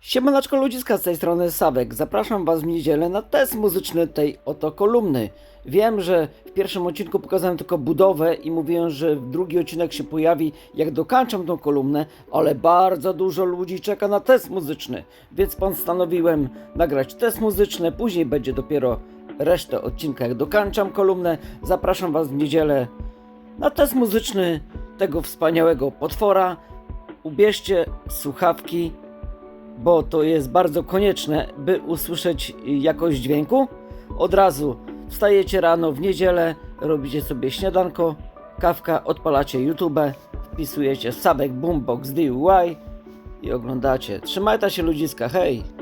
Siemaneczko ludziska, z tej strony Sabek. Zapraszam Was w niedzielę na test muzyczny tej oto kolumny. Wiem, że w pierwszym odcinku pokazałem tylko budowę i mówiłem, że drugi odcinek się pojawi, jak dokończam tą kolumnę, ale bardzo dużo ludzi czeka na test muzyczny, więc postanowiłem nagrać test muzyczny, później będzie dopiero resztę odcinka, jak dokończam kolumnę. Zapraszam Was w niedzielę na test muzyczny tego wspaniałego potwora. Ubierzcie słuchawki, bo to jest bardzo konieczne, by usłyszeć jakość dźwięku. Od razu wstajecie rano w niedzielę, robicie sobie śniadanko, kawka, odpalacie YouTube, wpisujecie Sabek Boombox DIY i oglądacie. Trzymajcie się ludziska, hej!